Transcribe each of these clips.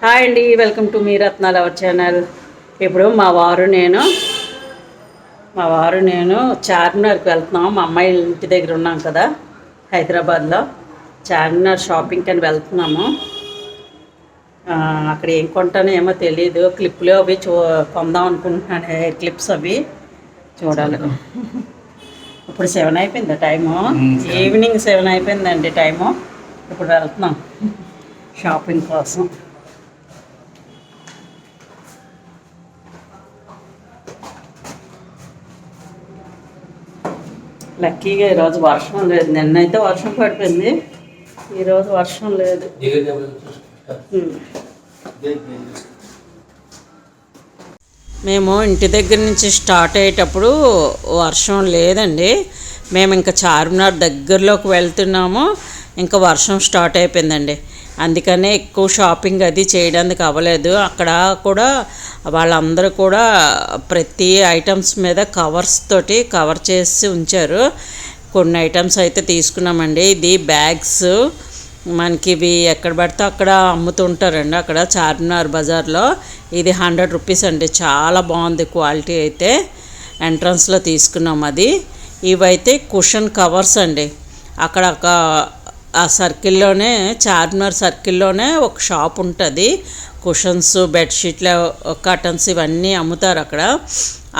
Hi అండి, welcome to me రత్నాల our channel. ఇప్పుడు మా వారు నేను చార్మినార్కి వెళ్తున్నాం. మా అమ్మాయి ఇంటి దగ్గర ఉన్నాం కదా హైదరాబాద్లో. చార్మినార్ షాపింగ్కి అని వెళ్తున్నాము. అక్కడ ఏం కొంటానో ఏమో తెలియదు. క్లిప్లు అవి కొందాం అనుకుంటున్నాను, హెయిర్ క్లిప్స్ అవి చూడాలి. ఇప్పుడు 7 అయిపోయింది టైము, ఈవినింగ్ 7 అయిపోయిందండి టైము. ఇప్పుడు వెళ్తున్నాం షాపింగ్ కోసం. లక్కీగా ఈరోజు వర్షం లేదు. నిన్నైతే వర్షం పడిపోయింది, ఈరోజు వర్షం లేదు. మేము ఇంటి దగ్గర నుంచి స్టార్ట్ అయ్యేటప్పుడు వర్షం లేదండి. మేము ఇంకా చార్మినార్ దగ్గరలోకి వెళ్తున్నాము, ఇంకా వర్షం స్టార్ట్ అయిపోయిందండి. అందుకనే ఎక్కువ షాపింగ్ అది చేయడానికి అవ్వలేదు. అక్కడ కూడా వాళ్ళందరూ కూడా ప్రతి ఐటమ్స్ మీద కవర్స్ తోటి కవర్ చేసి ఉంచారు. కొన్ని ఐటమ్స్ అయితే తీసుకున్నామండి. ఇది బ్యాగ్స్, మనకి ఇవి ఎక్కడ పడితే అక్కడ అమ్ముతుంటారండి, అక్కడ చార్మినార్ బజార్లో. ఇది 100 రూపీస్ అండి, చాలా బాగుంది క్వాలిటీ అయితే. ఎంట్రన్స్లో తీసుకున్నాం అది. ఇవైతే కుషన్ కవర్స్ అండి. అక్కడ ఆ సర్కిల్లోనే, చార్మినార్ సర్కిల్లోనే ఒక షాప్ ఉంటుంది. కుషన్స్, బెడ్షీట్లు, కర్టన్స్ ఇవన్నీ అమ్ముతారు అక్కడ.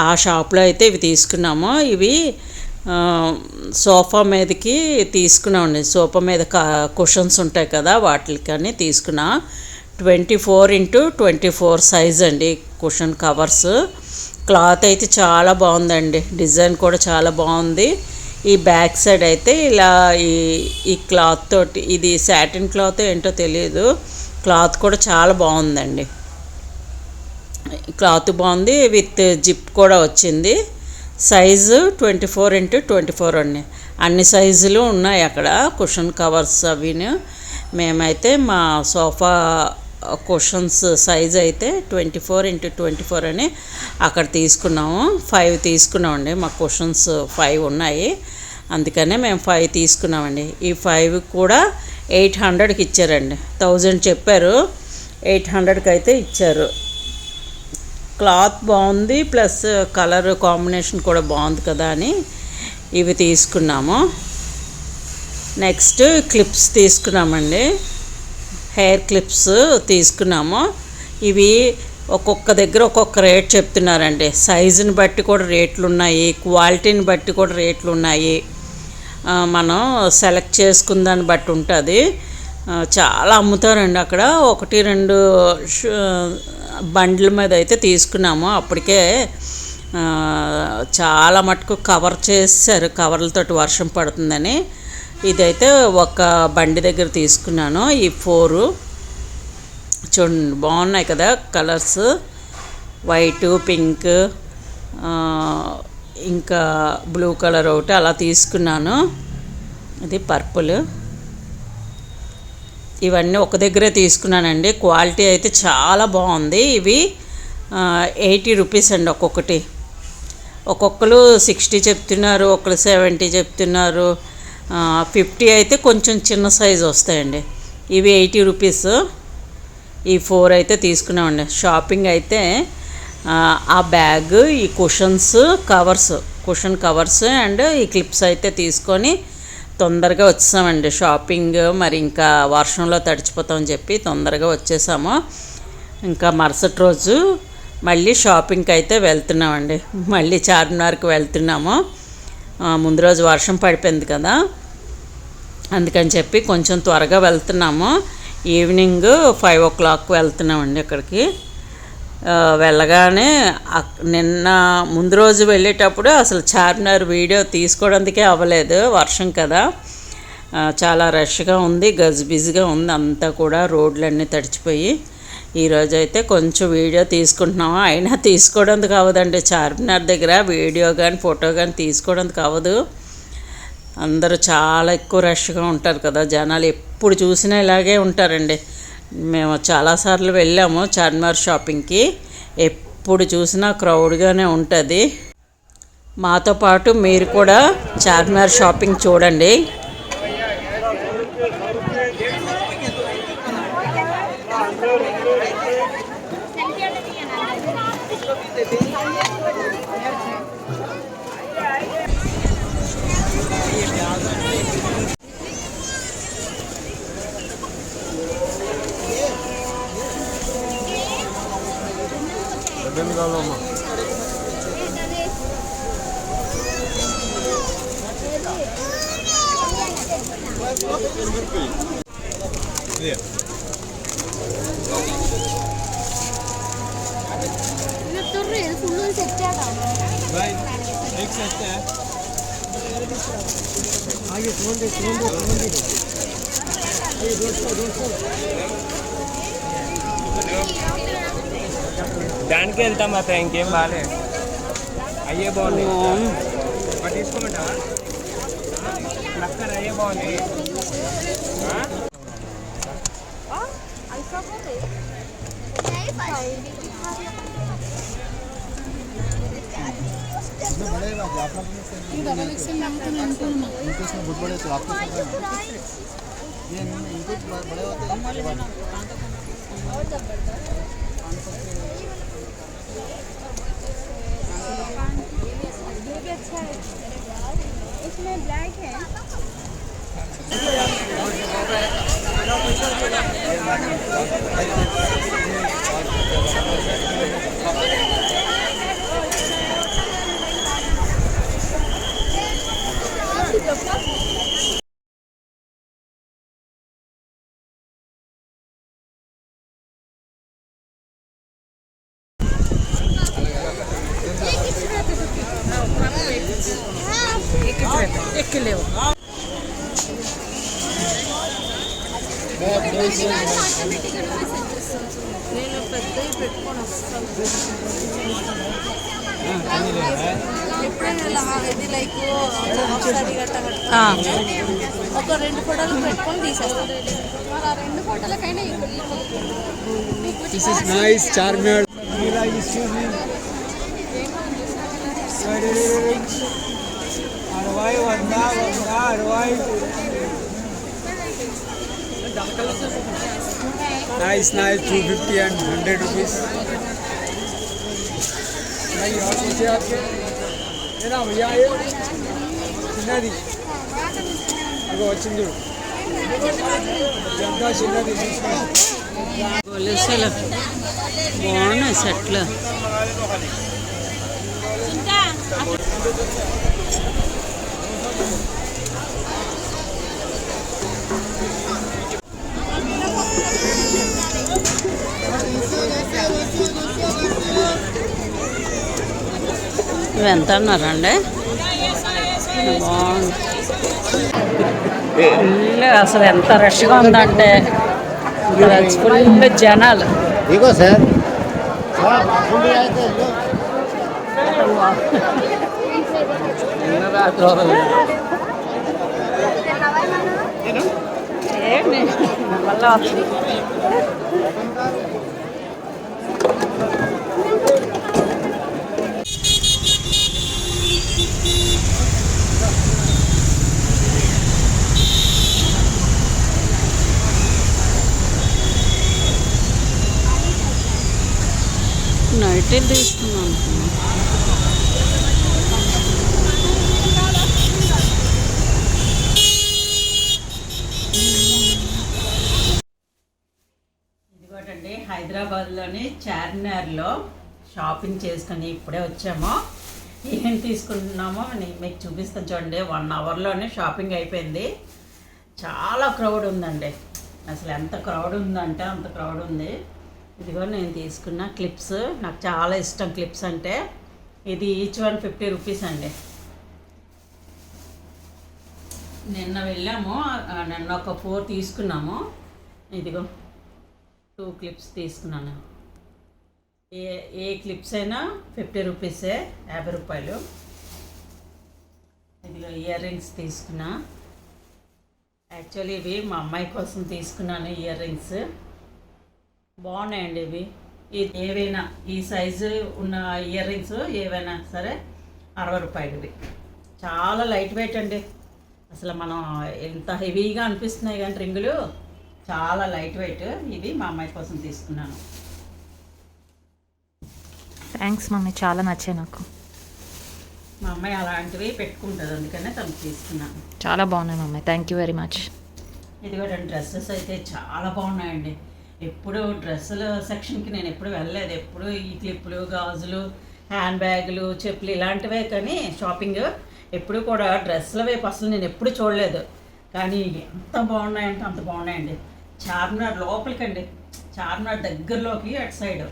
ఆ షాప్లో అయితే ఇవి తీసుకున్నాము. ఇవి సోఫా మీదకి తీసుకున్నామండి. సోఫా మీద కుషన్స్ ఉంటాయి కదా, వాటికని తీసుకున్నా. 24x24 సైజ్ అండి కుషన్ కవర్స్. క్లాత్ అయితే చాలా బాగుందండి, డిజైన్ కూడా చాలా బాగుంది. ఈ బ్యాక్ సైడ్ అయితే ఇలా ఈ క్లాత్ తోటి, ఇది సాటిన్ క్లాత్ ఏంటో తెలియదు, క్లాత్ కూడా చాలా బాగుందండి. క్లాత్ బాగుంది, విత్ జిప్ కూడా వచ్చింది. సైజు 24x24 అండి. అన్ని సైజులు ఉన్నాయి అక్కడ కుషన్ కవర్స్ అవిను. మేమైతే మా సోఫా కుషన్స్ సైజ్ అయితే 24x24 అని అక్కడ తీసుకున్నాము. 5 తీసుకున్నామండి. మా కుషన్స్ 5 ఉన్నాయి, అందుకనే మేము 5 తీసుకున్నామండి. ఈ 5 కూడా 800కి ఇచ్చారండి. 1000 చెప్పారు, 800కి అయితే ఇచ్చారు. క్లాత్ బాగుంది, ప్లస్ కలర్ కాంబినేషన్ కూడా బాగుంది కదా అని ఇవి తీసుకున్నాము. నెక్స్ట్ క్లిప్స్ తీసుకున్నామండి, హెయిర్ క్లిప్స్ తీసుకున్నాము. ఇవి ఒక్కొక్క దగ్గర ఒక్కొక్క రేట్ చెప్తున్నారండి. సైజుని బట్టి కూడా రేట్లు ఉన్నాయి, క్వాలిటీని బట్టి కూడా రేట్లు ఉన్నాయి. మనం సెలెక్ట్ చేసుకున్న దాన్ని బట్టి ఉంటుంది. చాలా అమ్ముతారండి అక్కడ. 1-2 బండ్ల మీద అయితే తీసుకున్నాము. అప్పటికే చాలా మటుకు కవర్ చేశారు, కవర్లతోటి వర్షం పడుతుందని. ఇదైతే ఒక బండి దగ్గర తీసుకున్నాను. ఈ 4 చూడండి, బాగున్నాయి కదా కలర్స్, వైటు, పింక్, ఇంకా బ్లూ కలర్ ఒకటి అలా తీసుకున్నాను. ఇది పర్పుల్. ఇవన్నీ ఒక దగ్గరే తీసుకున్నానండి. క్వాలిటీ అయితే చాలా బాగుంది. ఇవి 80 రూపీస్ అండి ఒక్కొక్కటి. ఒక్కొక్కరు 60 చెప్తున్నారు, ఒకరు 70 చెప్తున్నారు. 50 అయితే కొంచెం చిన్న సైజు వస్తాయండి. ఇవి 80 రూపీస్. ఈ 4 అయితే తీసుకున్నామండి. షాపింగ్ అయితే ఆ బ్యాగ్, ఈ cushions covers, cushion covers and ఈ క్లిప్స్ అయితే తీసుకొని తొందరగా వచ్చేసామండి షాపింగ్. మరి ఇంకా వర్షంలో తడిచిపోతామని చెప్పి తొందరగా వచ్చేసాము. ఇంకా మరుసటి రోజు మళ్ళీ షాపింగ్కి అయితే వెళ్తున్నామండి. మళ్ళీ చార్మినార్కి వెళ్తున్నాము. ముందు రోజు వర్షం పడిపోయింది కదా, అందుకని చెప్పి కొంచెం త్వరగా వెళ్తున్నాము. ఈవినింగ్ 5 o'clock వెళ్తున్నామండి అక్కడికి. వెళ్ళగానే నిన్న ముందు రోజు వెళ్ళేటప్పుడు అసలు చార్మినార్ వీడియో తీసుకోవడానికే అవ్వలేదు, వర్షం కదా. చాలా రష్గా ఉంది, గజిబిజిగా ఉంది అంతా కూడా, రోడ్లన్నీ తడిచిపోయి. ఈరోజు అయితే కొంచెం వీడియో తీసుకుంటున్నాము. అయినా తీసుకోవడానికి అవ్వదండి చార్మినార్ దగ్గర, వీడియో కానీ ఫోటో కానీ తీసుకోవడానికి అవ్వదు. అందరూ చాలా ఎక్కువ రష్గా ఉంటారు కదా, జనాలు ఎప్పుడు చూసినా ఇలాగే ఉంటారండి. మేము చాలాసార్లు వెళ్ళాము చార్మినార్ షాపింగ్కి, ఎప్పుడు చూసినా క్రౌడ్గానే ఉంటుంది. మాతో పాటు మీరు కూడా చార్మినార్ షాపింగ్ చూడండి. దానికి వెళ్తాం అత్త, ఇంకేం బాగాలే. అయ్యే బాగుంది తీసుకోమంటా, లక్కర్ అయ్యే బాగుంది. बड़े तो आपको ये इनको बड़े होते हैं और ये भी अच्छा है, इसमें ब्लैक है। ఎక్కలేవు. నేను పెద్దవి పెట్టుకొని వస్తాను. ఎప్పుడైనా ఇది లైక్ ఒకసారి గట్ట ఒక 2 ఫోటోలు పెట్టుకొని తీసేస్తాను. మరి ఆ 2 ఫోటోలకైనా This is nice, charming. Nice, 250 and 100 rupees. नहीं और पूछे आपके ये ना भैया ये चिन्नदी अगो వచ్చింది జంతా చిన్నది గొలుసులు బాగున్నాయి సెట్లు. ఇవి ఎంత అన్నారండి? బాగుంది. ఫుల్ అసలు ఎంత రష్గా ఉందంటే ఫుల్ జనాలు. देखो सर మళ్ళా వస్తుంది. నైట్ తీసుకున్నాను. ఇదిగోటండి హైదరాబాద్లోని చార్మినార్లో షాపింగ్ చేసుకొని ఇప్పుడే వచ్చాము. ఏం తీసుకుంటున్నామో మీకు చూపిస్తాను చూడండి. 1 అవర్లోనే షాపింగ్ అయిపోయింది. చాలా క్రౌడ్ ఉందండి. అసలు ఎంత క్రౌడ్ ఉందంటే అంత క్రౌడ్ ఉంది. ఇదిగో నేను తీసుకున్న క్లిప్స్. నాకు చాలా ఇష్టం క్లిప్స్ అంటే. ఇది ఈచ్ 150 రూపీస్ అండి. నిన్న వెళ్ళాము, నిన్న ఒక 4 తీసుకున్నాము. ఇదిగో 2 క్లిప్స్ తీసుకున్నాను. ఏ క్లిప్స్ అయినా 50 రూపీసే, 50 రూపాయలు. ఇదిగో ఇయర్ రింగ్స్ తీసుకున్నా. యాక్చువల్లీ ఇవి మా అమ్మాయి కోసం తీసుకున్నాను ఇయర్ రింగ్స్. బాగున్నాయండి ఇవి. ఏవైనా ఈ సైజు ఉన్న ఇయర్ రింగ్స్ ఏవైనా సరే 60 రూపాయలు. ఇవి చాలా లైట్ వెయిట్ అండి. అసలు మనం ఎంత హెవీగా అనిపిస్తున్నాయి కానీ రింగులు చాలా లైట్ వెయిట్. ఇవి మా అమ్మాయి కోసం తీసుకున్నాను. థ్యాంక్స్ మమ్మీ, చాలా నచ్చాయి నాకు. మా అమ్మాయి అలాంటివి పెట్టుకుంటుంది, అందుకనే తనకు తీసుకున్నాను. చాలా బాగున్నాయి mummy, thank you very much. ఇదిగోండి డ్రెస్సెస్ అయితే చాలా బాగున్నాయండి. ఎప్పుడు డ్రెస్సుల సెక్షన్కి నేను ఎప్పుడు వెళ్ళలేదు. ఎప్పుడు ఈ క్లిప్పులు, గాజులు, హ్యాండ్ బ్యాగులు, చెప్పులు ఇలాంటివే కానీ షాపింగ్ ఎప్పుడు కూడా డ్రెస్సుల వైపు అసలు నేను ఎప్పుడు చూడలేదు. కానీ ఎంత బాగున్నాయంటే అంత బాగున్నాయండి. చార్మినార్ లోపలికండి, చార్మినార్ దగ్గరలోకి అటు సైడ్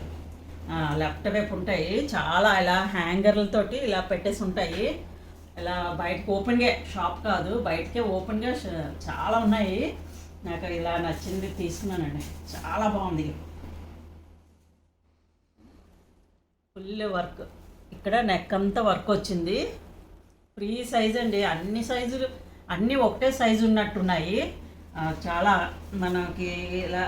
లెఫ్ట్ వైపు ఉంటాయి. చాలా ఇలా హ్యాంగర్లతోటి ఇలా పెట్టేసి ఉంటాయి. ఇలా బయటకు ఓపెన్గా, షాప్ కాదు బయటకే ఓపెన్గా చాలా ఉన్నాయి. నాకు ఇలా నచ్చింది తీసుకున్నానండి. చాలా బాగుంది. ఫుల్ వర్క్, ఇక్కడ నెక్ అంతా వర్క్ వచ్చింది. ఫ్రీ సైజ్ అండి. అన్ని సైజులు అన్నీ ఒకటే సైజు ఉన్నట్టున్నాయి. చాలా మనకి ఇలా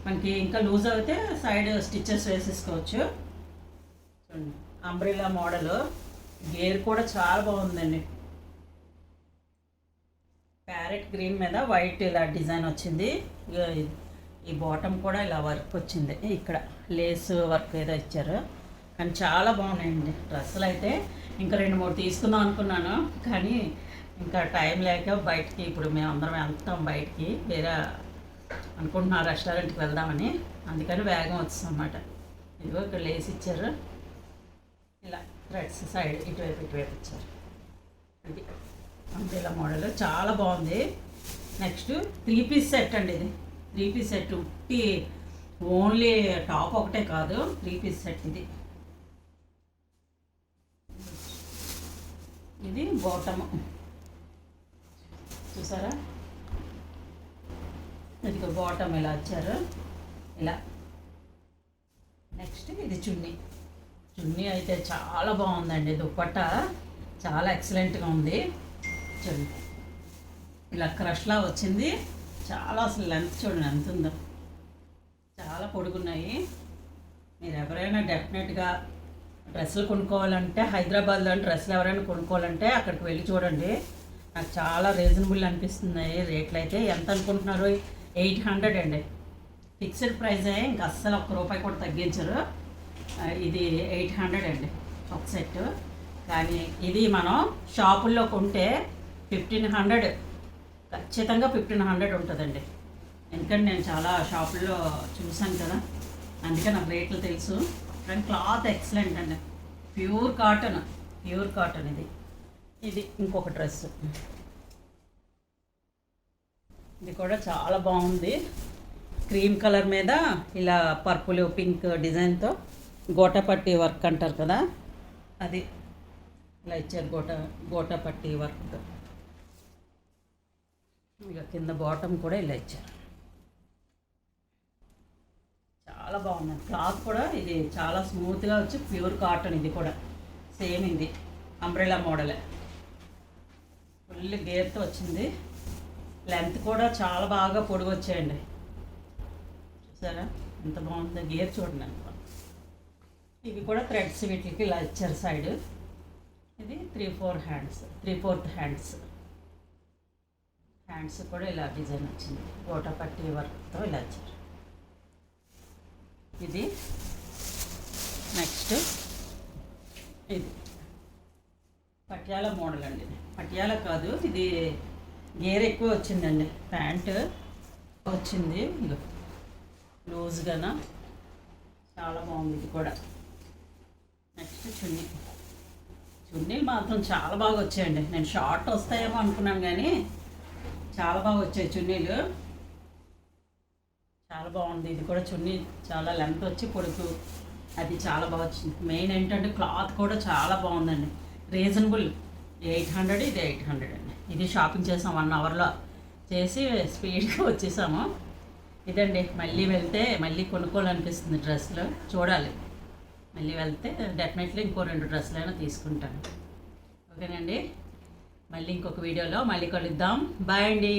మనకి ఇంకా లూజ్ అయితే సైడ్ స్టిచ్చెస్ వేసేసుకోవచ్చు. చూడండి అంబ్రెల్లా మోడల్. గేర్ కూడా చాలా బాగుందండి. ప్యారెట్ గ్రీన్ మీద వైట్ ఇలా డిజైన్ వచ్చింది. ఈ బాటమ్ కూడా ఇలా వర్క్ వచ్చింది. ఇక్కడ లేస్ వర్క్ ఏదో ఇచ్చారు. కానీ చాలా బాగున్నాయండి డ్రెస్సులు అయితే. ఇంకా 2-3 తీసుకుందాం అనుకున్నాను, కానీ ఇంకా టైం లేక బయటికి, ఇప్పుడు మేము అందరం వెళ్తాం బయటికి, వేరే అనుకుంటున్నాం రెస్టారెంట్కి వెళ్దామని, అందుకని వేగం వచ్చింది అన్నమాట. ఇదిగో ఇక్కడ లేస్ ఇచ్చారు, ఇలా థ్రెడ్స్ సైడ్ ఇటువైపు ఇచ్చారు. ఇది అంటే ఇలా మోడల్ చాలా బాగుంది. నెక్స్ట్ 3 పీస్ సెట్ అండి. ఇది 3 పీస్ సెట్. ఉట్టి ఓన్లీ టాప్ ఒకటే కాదు, 3 పీస్ సెట్. ఇది బాటమ్ చూసారా, ఇది బాటమ్ ఇలా వచ్చారు ఇలా. నెక్స్ట్ ఇది చున్నీ. చున్నీ అయితే చాలా బాగుందండి. దుప్పట్టా చాలా ఎక్సలెంట్గా ఉంది. చూడండి ఇలా క్రష్లా వచ్చింది. చాలా అసలు లెంత్ చూడండి ఎంత ఉందో, చాలా పొడుగున్నాయి. మీరు ఎవరైనా డెఫినెట్గా డ్రెస్సులు కొనుక్కోవాలంటే, హైదరాబాద్లో డ్రెస్సులు ఎవరైనా కొనుక్కోవాలంటే అక్కడికి వెళ్ళి చూడండి. నాకు చాలా రీజనబుల్ అనిపిస్తున్నాయి రేట్లు అయితే. ఎంత అనుకుంటున్నారు? 800 అండి. ఫిక్స్డ్ ప్రైజే, ఇంకా అస్సలు ₹1 కూడా తగ్గించరు. ఇది 800 అండి ఒక సెట్. కానీ ఇది మనం షాపుల్లో కొంటే 1500, ఖచ్చితంగా 1500 ఉంటుందండి. ఎందుకంటే నేను చాలా షాపుల్లో చూసాను కదా, అందుకే నాకు రేట్లు తెలుసు. కానీ క్లాత్ ఎక్సలెంట్ అండి. ప్యూర్ కాటన్ ఇది ఇంకొక డ్రెస్. ఇది కూడా చాలా బాగుంది. క్రీమ్ కలర్ మీద ఇలా పర్పుల్ పింక్ డిజైన్తో గోటాపట్టి వర్క్ అంటారు కదా, అది ఇలా ఇచ్చారు. గోటాపట్టి వర్క్తో. ఇక కింద బాటమ్ కూడా ఇలా ఇచ్చారు. చాలా బాగుంది. క్లాత్ కూడా ఇది చాలా స్మూత్గా వచ్చి ప్యూర్ కాటన్. ఇది కూడా సేమ్, ఇది అంబ్రెలా మోడలే. ఫుల్ గేర్తో వచ్చింది. లెంత్ కూడా చాలా బాగా పొడుగు వచ్చాయండి. చూసారా ఎంత బాగుందో? గేర్ చూడండి ఎంత. ఇవి కూడా థ్రెడ్స్ వీటికి ఇలా ఇచ్చారు సైడ్. ఇది 3/4 హ్యాండ్స్. హ్యాండ్స్ కూడా ఇలా డిజైన్ వచ్చింది. గోటాపట్టి వర్క్తో ఇలా ఇచ్చారు. ఇది నెక్స్ట్ ఇది పటియాలా మోడల్ అండి. పటియాలా కాదు, ఇది గేర్ ఎక్కువ వచ్చిందండి. ప్యాంట్ వచ్చింది ఇది లూజ్గాన, చాలా బాగుంది. ఇది కూడా నెక్స్ట్ చున్నీలు మాత్రం చాలా బాగా వచ్చాయండి. నేను షార్ట్ వస్తాయేమో అనుకున్నాను, కానీ చాలా బాగా వచ్చాయి చున్నీలు. చాలా బాగుంది. ఇది కూడా చున్నీ చాలా లెంత్ వచ్చి పొడుగు, అది చాలా బాగా వచ్చింది. మెయిన్ ఏంటంటే క్లాత్ కూడా చాలా బాగుందండి. రీజనబుల్. 800, ఇది 800 అండి. ఇది షాపింగ్ చేసాం 1 అవర్లో చేసి స్పీడ్గా వచ్చేసాము. ఇదండి. మళ్ళీ వెళ్తే మళ్ళీ కొనుక్కోవాలనిపిస్తుంది డ్రెస్సులు. చూడాలి, మళ్ళీ వెళ్తే డెఫినెట్లీ ఇంకో 2 డ్రెస్సులు అయినా తీసుకుంటాను. ఓకేనండి, మళ్ళీ ఇంకొక వీడియోలో మళ్ళీ కలుద్దాం. బాయ్ అండి.